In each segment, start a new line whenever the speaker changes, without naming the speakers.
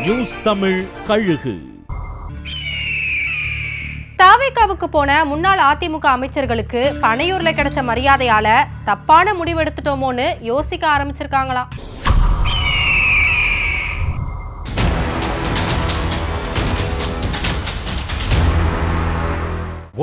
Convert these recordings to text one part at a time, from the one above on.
News Tamil கழுகு.
தாவேகாவுக்கு போன முன்னாள் அதிமுக அமைச்சர்களுக்கு பனையூர்ல கிடைச்ச மரியாதையால தப்பான முடிவு எடுத்துட்டோமோன்னு யோசிக்க ஆரம்பிச்சிருக்காங்களாம்.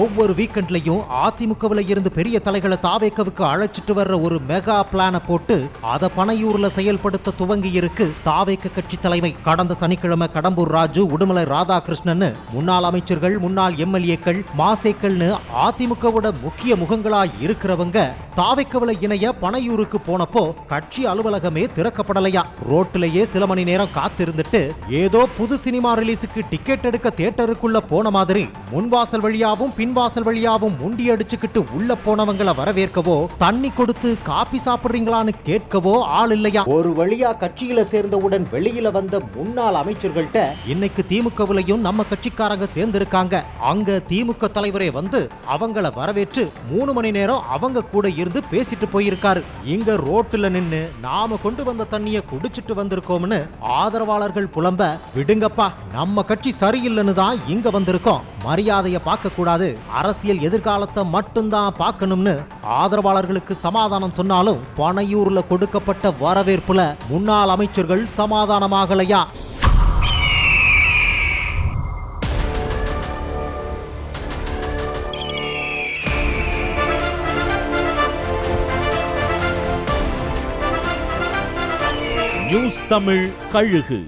ஒவ்வொரு வீக்கெண்ட்லயும் அதிமுகவில் இருந்து பெரிய தலைகளை தாவேக்காவுக்கு அழைச்சிட்டு வர்ற ஒரு மெகா பிளான போட்டு அதை பனையூர்ல செயல்படுத்த துவங்கி இருக்கு தாவேக்க கட்சி தலைமை. கடந்த சனிக்கிழமை கடம்பூர் ராஜு, உடுமலை ராதாகிருஷ்ணன், முன்னாள் அமைச்சர்கள், முன்னாள் எம்எல்ஏக்கள், மாசேக்கள்னு அதிமுகவோட முக்கிய முகங்களா இருக்கிறவங்க தாவேக்காவுல இணைய பனையூருக்கு போனப்போ கட்சி அலுவலகமே திறக்கப்படலையா. ரோட்டிலேயே சில மணி நேரம் காத்திருந்துட்டு ஏதோ புது சினிமா ரிலீஸுக்கு டிக்கெட் எடுக்க தியேட்டருக்குள்ள போன மாதிரி முன்வாசல் வழியாவும் பின்வாசல் வழியாவும் முண்டி அடிச்சுக்கிட்டு உள்ள போனவங்களை வரவேற்கவோ, தண்ணி கொடுத்து காபி சாப்பிடுறீங்களான்னு கேட்கவோ ஆள் இல்லையா. ஒரு வழியா கட்சியில சேர்ந்தவுடன் வெளியில வந்த முன்னாள் அமைச்சர்கள்ட்ட இன்னைக்கு திமுகவிலையும் நம்ம கட்சிக்காரங்க சேர்ந்திருக்காங்க. அங்க திமுக தலைவரே வந்து அவங்கள வரவேற்று 3 மணி நேரம் அவங்க கூட இருந்து பேசிட்டு போயிருக்காரு. இங்க ரோட்டுல நின்னு நாம கொண்டு வந்த தண்ணிய குடிச்சிட்டு வந்திருக்கோம்னு ஆதரவாளர்கள் புலம்ப, விடுங்கப்பா நம்ம கட்சி சரியில்லைன்னு தான் இங்க வந்திருக்கோம், மரியாதைய பார்க்க கூடாது, அரசியல் எதிர்காலத்தை மட்டும்தான் பார்க்கணும்னு ஆதரவாளர்களுக்கு சமாதானம் சொன்னாலும் பனையூர்ல கொடுக்கப்பட்ட வரவேற்புல முன்னாள் அமைச்சர்கள் சமாதானமாகலையா.
நியூஸ் தமிழ் கழுகு.